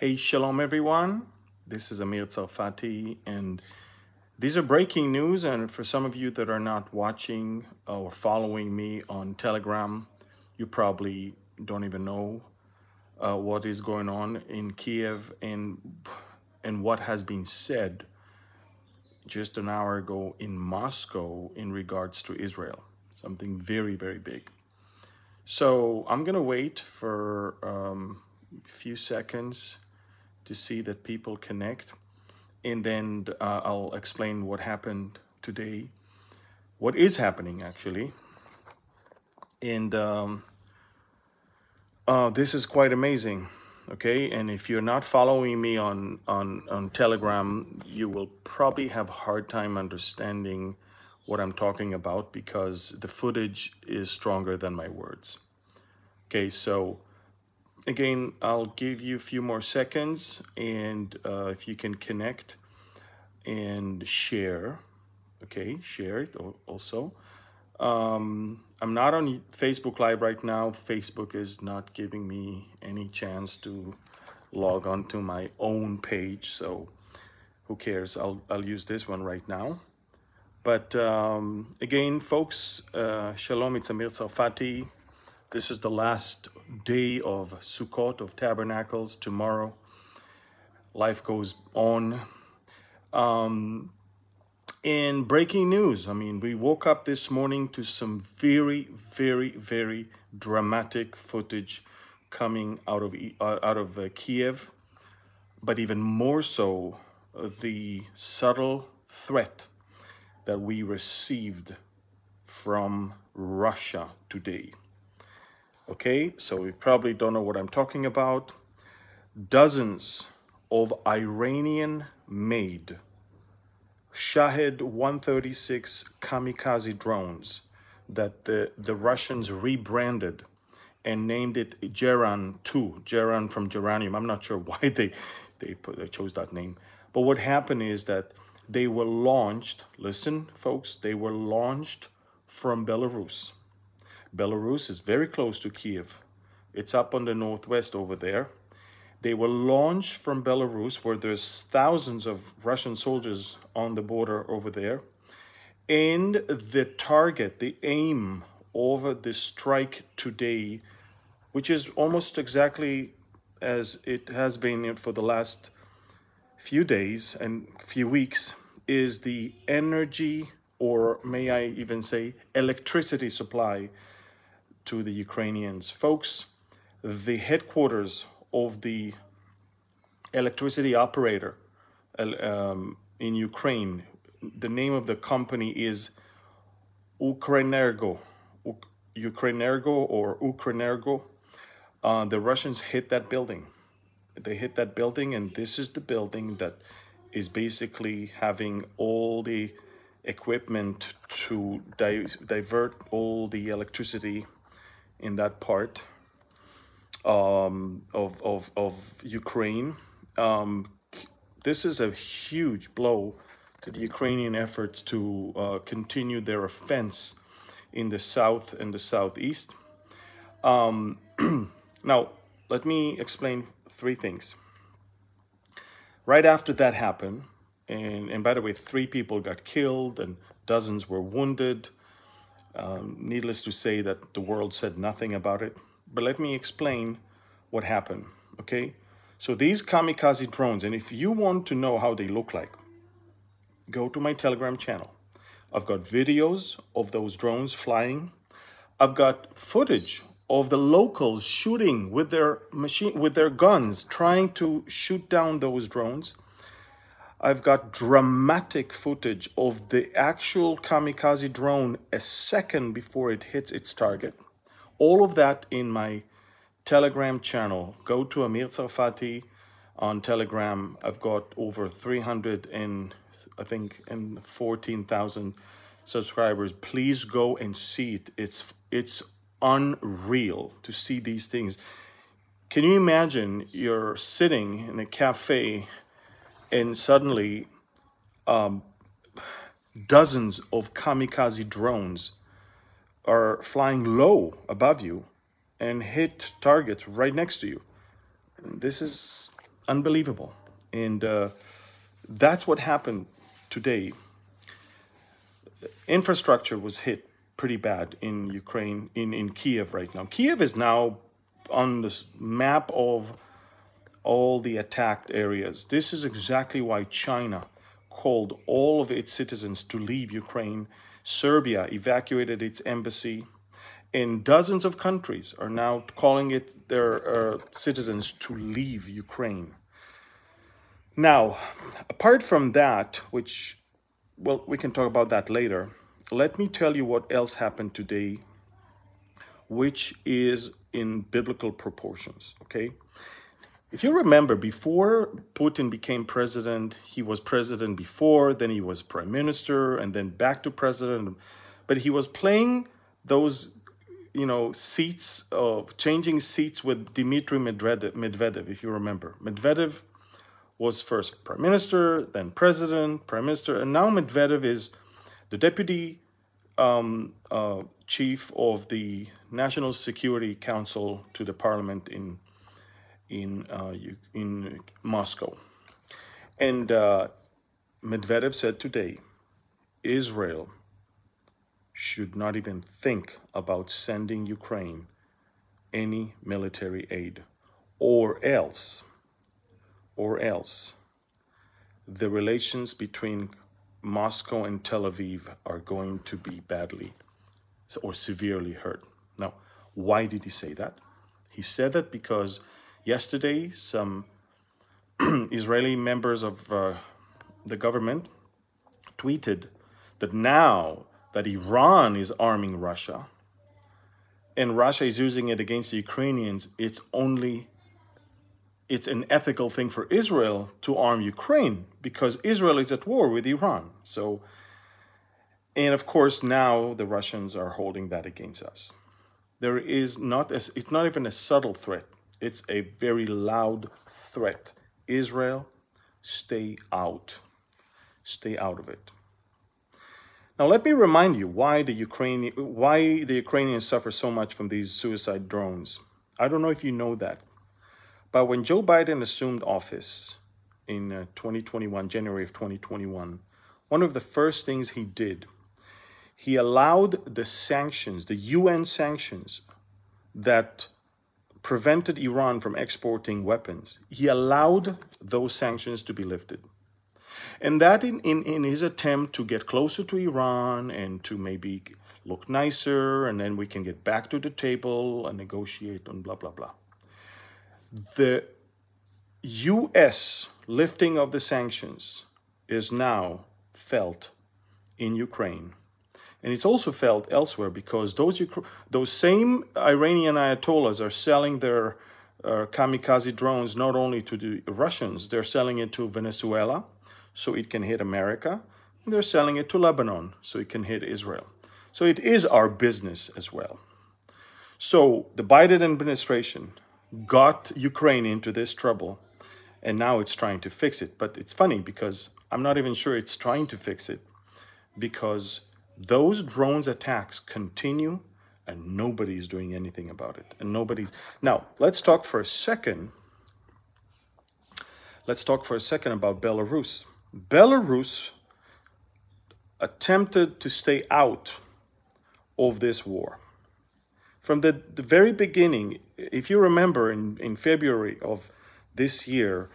Hey, shalom everyone. This is Amir Tsarfati, and these are breaking news. And for some of you that are not watching or following me on Telegram, you probably don't even know what is going on in Kiev and what has been said just an hour ago in Moscow in regards to Israel. Something very, very big. So I'm gonna wait for a few seconds to see that people connect, and then I'll explain what happened today, what is happening actually. And this is quite amazing, okay? And if you're not following me on Telegram, you will probably have a hard time understanding what I'm talking about because the footage is stronger than my words. Okay, so again, I'll give you a few more seconds, and if you can connect and share, okay, share it also. I'm not on Facebook Live right now. Facebook is not giving me any chance to log on to my own page, so who cares? I'll use this one right now. But again, folks, shalom, it's Amir Tsarfati. This is the last day of Sukkot, of Tabernacles. Tomorrow, life goes on. In breaking news, I mean, we woke up this morning to some very, very, very dramatic footage coming out of Kiev, but even more so, the subtle threat that we received from Russia today. Okay, so you probably don't know what I'm talking about. Dozens of Iranian-made Shahed 136 Kamikaze drones that the Russians rebranded and named it Geran 2, Geran from geranium. I'm not sure why they chose that name. But what happened is that they were launched, listen folks, they were launched from Belarus. Belarus is very close to Kiev. It's up on the northwest over there. They were launched from Belarus, where there's thousands of Russian soldiers on the border over there. And the target, the aim over the strike today, which is almost exactly as it has been for the last few days and few weeks, is the energy, or may I even say electricity supply to the Ukrainians. Folks, the headquarters of the electricity operator in Ukraine, the name of the company is Ukrenergo or Ukrenergo. The Russians hit that building. They hit that building, and this is the building that is basically having all the equipment to divert all the electricity in that part of Ukraine. This is a huge blow to the Ukrainian efforts to continue their offense in the south and the southeast. Now, let me explain three things. Right after that happened, and by the way, 3 people got killed and dozens were wounded. Needless to say that the world said nothing about it. But let me explain what happened, okay? So these kamikaze drones, and if you want to know how they look like, go to my Telegram channel. I've got videos of those drones flying. I've got footage of the locals shooting with their guns, trying to shoot down those drones. I've got dramatic footage of the actual kamikaze drone a second before it hits its target. All of that in my Telegram channel. Go to Amir Tsarfati on Telegram. I've got over 14,000 subscribers. Please go and see it. It's unreal to see these things. Can you imagine you're sitting in a cafe and suddenly dozens of kamikaze drones are flying low above you and hit targets right next to you? And this is Unbelievable. And that's what happened today. Infrastructure was hit pretty bad in Ukraine, in Kiev right now. Kiev is now on this map of all the attacked areas. This is exactly why China called all of its citizens to leave Ukraine. Serbia evacuated its embassy. And dozens of countries are now calling it their citizens to leave Ukraine. Now, apart from that, which, well, we can talk about that later, let me tell you what else happened today, which is in biblical proportions, okay? If you remember, before Putin became president, he was president before, then he was prime minister, and then back to president. But he was playing those, you know, seats of changing seats with Dmitry Medvedev, if you remember. Medvedev was first prime minister, then president, prime minister, and now Medvedev is the deputy chief of the National Security Council to the parliament in Moscow. And Medvedev said today, Israel should not even think about sending Ukraine any military aid, or else the relations between Moscow and Tel Aviv are going to be badly or severely hurt. Now, why did he say that? He said that because yesterday some Israeli members of the government tweeted that now that Iran is arming Russia and Russia is using it against the Ukrainians, it's an ethical thing for Israel to arm Ukraine because Israel is at war with Iran. So, and of course now the Russians are holding that against us. There is it's not even a subtle threat. It's a very loud threat. Israel, stay out. Stay out of it. Now let me remind you why the Ukrainians suffer so much from these suicide drones. I don't know if you know that. But when Joe Biden assumed office in 2021, January of 2021, one of the first things he did, he allowed the sanctions, the UN sanctions that prevented Iran from exporting weapons, he allowed those sanctions to be lifted. And that in his attempt to get closer to Iran and to maybe look nicer, and then we can get back to the table and negotiate and blah, blah, blah. The U.S. lifting of the sanctions is now felt in Ukraine. And it's also felt elsewhere because those same Iranian ayatollahs are selling their kamikaze drones not only to the Russians, they're selling it to Venezuela so it can hit America, and they're selling it to Lebanon so it can hit Israel. So it is our business as well. So the Biden administration got Ukraine into this trouble, and now it's trying to fix it. But it's funny because I'm not even sure it's trying to fix it because those drones attacks continue and nobody's doing anything about it. And nobody's... Now, let's talk for a second. Let's talk for a second about Belarus. Belarus attempted to stay out of this war. From the very beginning, if you remember in February of this year,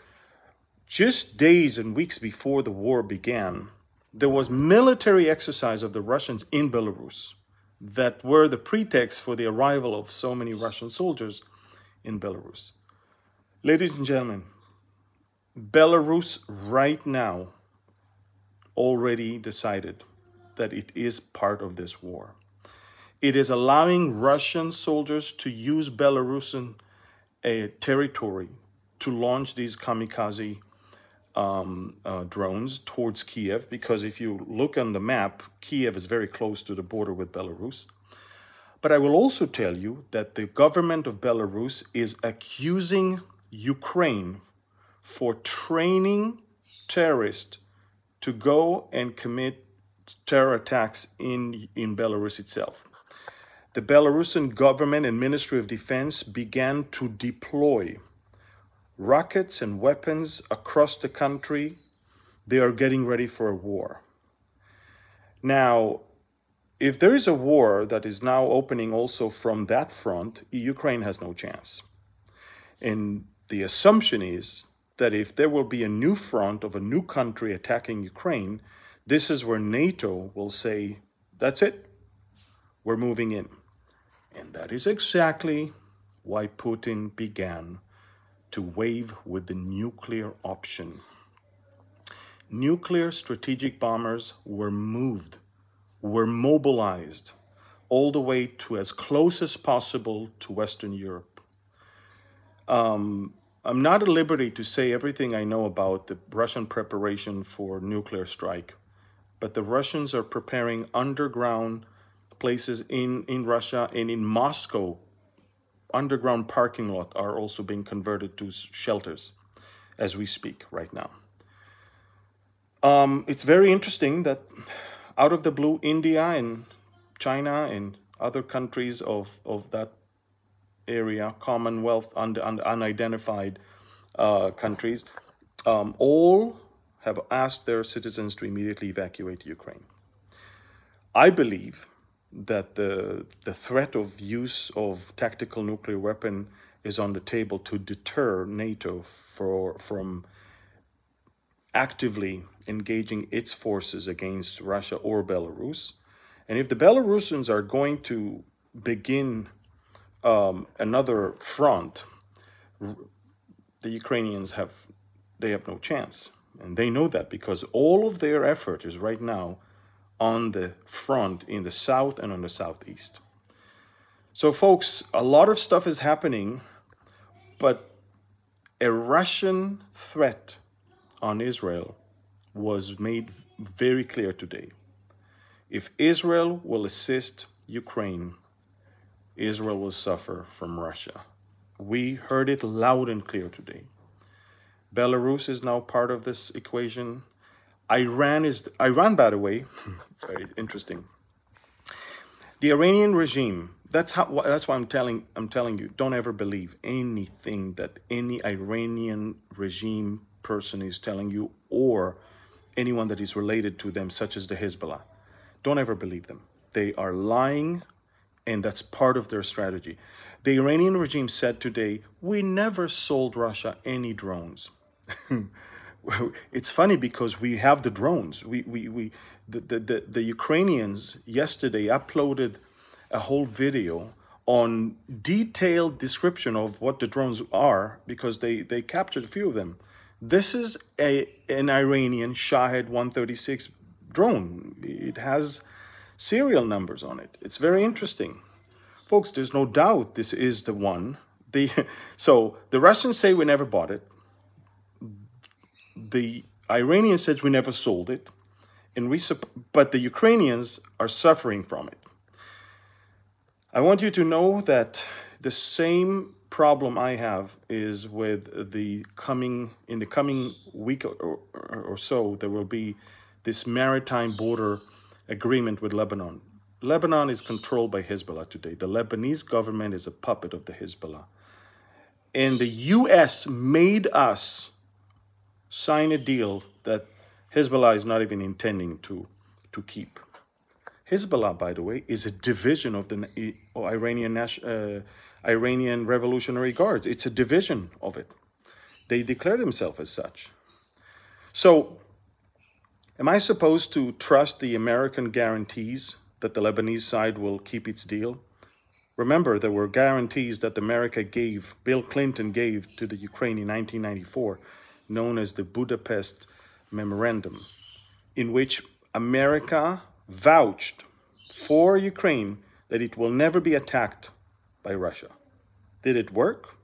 just days and weeks before the war began, there was military exercise of the Russians in Belarus that were the pretext for the arrival of so many Russian soldiers in Belarus. Ladies and gentlemen, Belarus right now already decided that it is part of this war. It is allowing Russian soldiers to use Belarusian territory to launch these kamikaze drones towards Kiev, because if you look on the map, Kiev is very close to the border with Belarus. But I will also tell you that the government of Belarus is accusing Ukraine for training terrorists to go and commit terror attacks in Belarus itself. The Belarusian government and Ministry of Defense began to deploy rockets and weapons across the country. They are getting ready for a war. Now, if there is a war that is now opening also from that front, Ukraine has no chance. And the assumption is that if there will be a new front of a new country attacking Ukraine, this is where NATO will say, that's it, we're moving in. And that is exactly why Putin began to wave with the nuclear option. Nuclear strategic bombers were moved, were mobilized all the way to as close as possible to Western Europe. I'm not at liberty to say everything I know about the Russian preparation for nuclear strike, but the Russians are preparing underground places in Russia, and in Moscow, underground parking lot are also being converted to shelters as we speak right now. It's very interesting that out of the blue, India and China and other countries of that area, Commonwealth, unidentified countries, all have asked their citizens to immediately evacuate Ukraine. I believe that the threat of use of tactical nuclear weapon is on the table to deter NATO from actively engaging its forces against Russia or Belarus. And if the Belarusians are going to begin another front, the Ukrainians have no chance. And they know that because all of their effort is right now on the front in the south and on the southeast. So folks, a lot of stuff is happening, but a Russian threat on Israel was made very clear today. If Israel will assist Ukraine, Israel will suffer from Russia. We heard it loud and clear today. Belarus is now part of this equation. Iran, by the way, it's very interesting. The Iranian regime, that's why I'm telling you, don't ever believe anything that any Iranian regime person is telling you or anyone that is related to them, such as the Hezbollah. Don't ever believe them. They are lying, and that's part of their strategy. The Iranian regime said today, we never sold Russia any drones. It's funny because we have the drones. The Ukrainians yesterday uploaded a whole video on detailed description of what the drones are because they captured a few of them. This is an Iranian Shahed 136 drone. It has serial numbers on it. It's very interesting. Folks, there's no doubt this is the one. So the Russians say we never bought it. The Iranians said we never sold it, but the Ukrainians are suffering from it. I want you to know that the same problem I have is with in the coming week or so, there will be this maritime border agreement with Lebanon. Lebanon is controlled by Hezbollah today. The Lebanese government is a puppet of the Hezbollah. And the U.S. made us sign a deal that Hezbollah is not even intending to keep. Hezbollah, by the way, is a division of the Iranian Revolutionary Guards. It's a division of it. They declare themselves as such. So, am I supposed to trust the American guarantees that the Lebanese side will keep its deal? Remember, there were guarantees that Bill Clinton gave to the Ukraine in 1994, known as the Budapest Memorandum, in which America vouched for Ukraine that it will never be attacked by Russia. Did it work?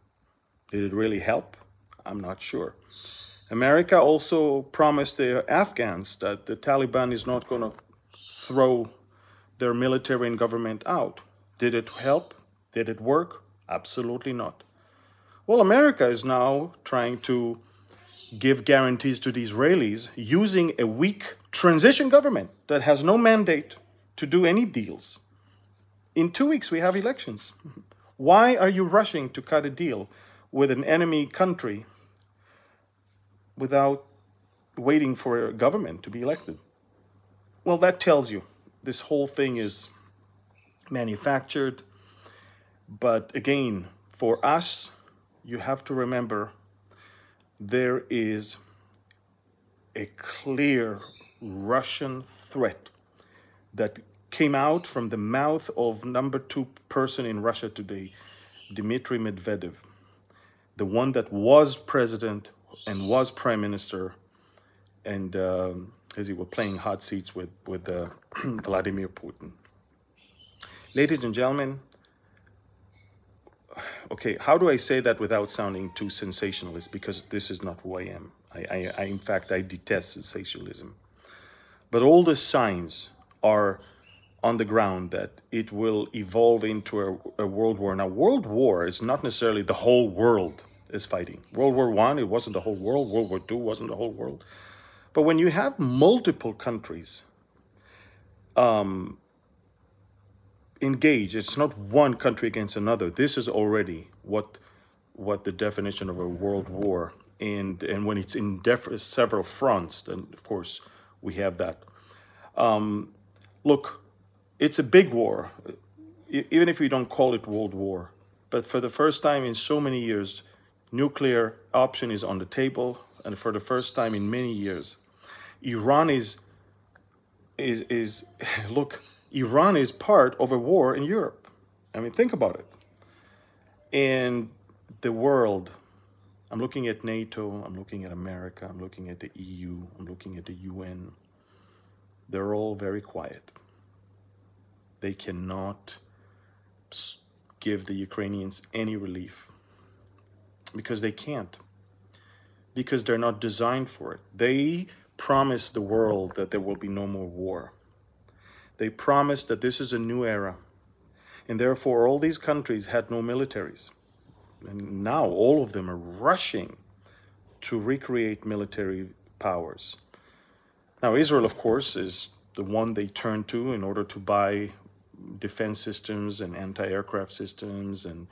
Did it really help? I'm not sure. America also promised the Afghans that the Taliban is not going to throw their military and government out. Did it help? Did it work? Absolutely not. Well, America is now trying to give guarantees to the Israelis using a weak transition government that has no mandate to do any deals. In 2 weeks, we have elections. Why are you rushing to cut a deal with an enemy country without waiting for a government to be elected. Well, that tells you this whole thing is manufactured. But again, for us, you have to remember there is a clear Russian threat that came out from the mouth of number 2 person in Russia today, Dmitry Medvedev, the one that was president and was prime minister, and as he were playing hot seats with Vladimir Putin. Ladies and gentlemen, okay, how do I say that without sounding too sensationalist? Because this is not who I am. In fact, I detest sensationalism. But all the signs are on the ground that it will evolve into a world war. Now, world war is not necessarily the whole world is fighting. World War I, it wasn't the whole world. World War II wasn't the whole world. But when you have multiple countries engage, it's not one country against another. This is already what the definition of a world war. And when it's in several fronts, then of course we have that. Look, it's a big war, even if we don't call it world war. But for the first time in so many years, nuclear option is on the table, and for the first time in many years, Iran is look, Iran is part of a war in Europe. I mean, think about it. And the world, I'm looking at NATO, I'm looking at America, I'm looking at the EU, I'm looking at the UN. They're all very quiet. They cannot give the Ukrainians any relief because they can't, because they're not designed for it. They promised the world that there will be no more war. They promised that this is a new era, and therefore all these countries had no militaries. And now all of them are rushing to recreate military powers. Now Israel, of course, is the one they turn to in order to buy defense systems and anti-aircraft systems and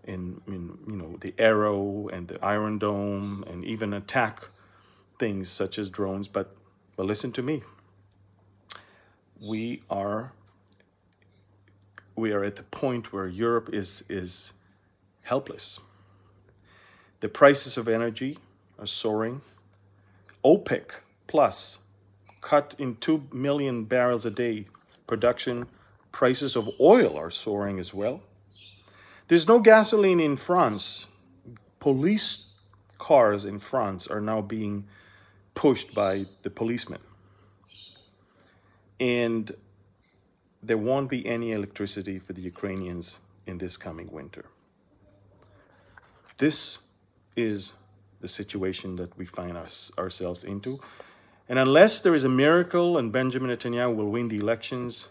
you know, the Arrow and the Iron Dome, and even attack things such as drones. But listen to me. We are at the point where Europe is helpless. The prices of energy are soaring. OPEC plus cut in 2 million barrels a day production. Prices of oil are soaring as well. There's no gasoline in France. Police cars in France are now being pushed by the policemen. And there won't be any electricity for the Ukrainians in this coming winter. This is the situation that we find ourselves into. And unless there is a miracle and Benjamin Netanyahu will win the elections,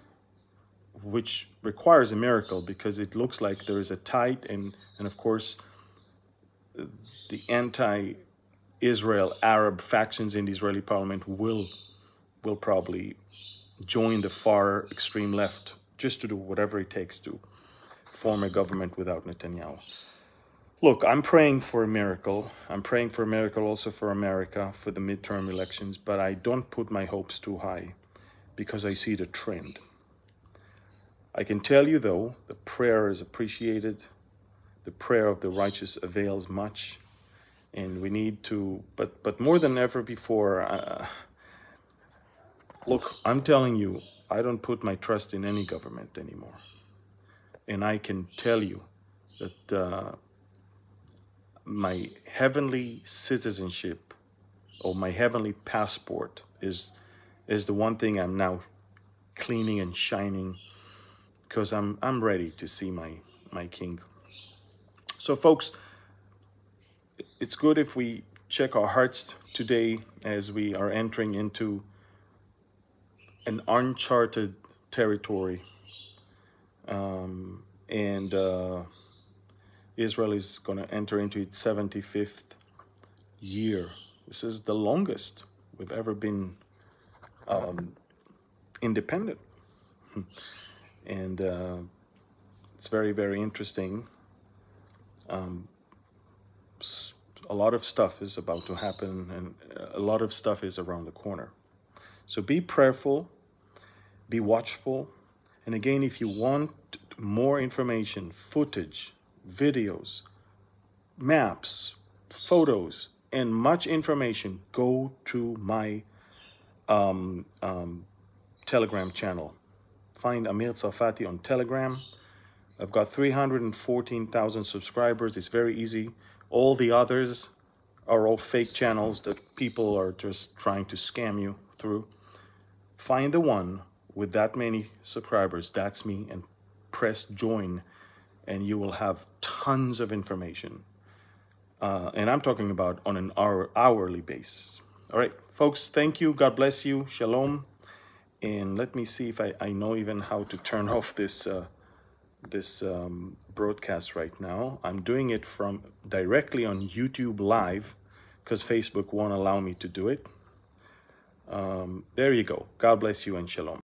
which requires a miracle because it looks like there is a tide, and of course the anti-Israel Arab factions in the Israeli parliament will probably join the far extreme left just to do whatever it takes to form a government without Netanyahu. Look, I'm praying for a miracle. I'm praying for a miracle also for America for the midterm elections, but I don't put my hopes too high because I see the trend. I can tell you, though, the prayer is appreciated. The prayer of the righteous avails much. And we need to, but more than ever before, look, I'm telling you, I don't put my trust in any government anymore. And I can tell you that my heavenly citizenship or my heavenly passport is the one thing I'm now cleaning and shining, because I'm ready to see my king. So folks, it's good if we check our hearts today as we are entering into an uncharted territory. Israel is going to enter into its 75th year. This is the longest we've ever been independent. And it's very, very interesting. A lot of stuff is about to happen, and a lot of stuff is around the corner. So be prayerful, be watchful. And again, if you want more information, footage, videos, maps, photos, and much information, go to my Telegram channel. Find Amir Tsarfati on Telegram. I've got 314,000 subscribers. It's very easy. All the others are all fake channels that people are just trying to scam you through. Find the one with that many subscribers, that's me, and press join, and you will have tons of information. And I'm talking about on an hourly basis. All right, folks, thank you. God bless you. Shalom. And let me see if I know even how to turn off this broadcast right now. I'm doing it from directly on YouTube Live because Facebook won't allow me to do it. There you go. God bless you and shalom.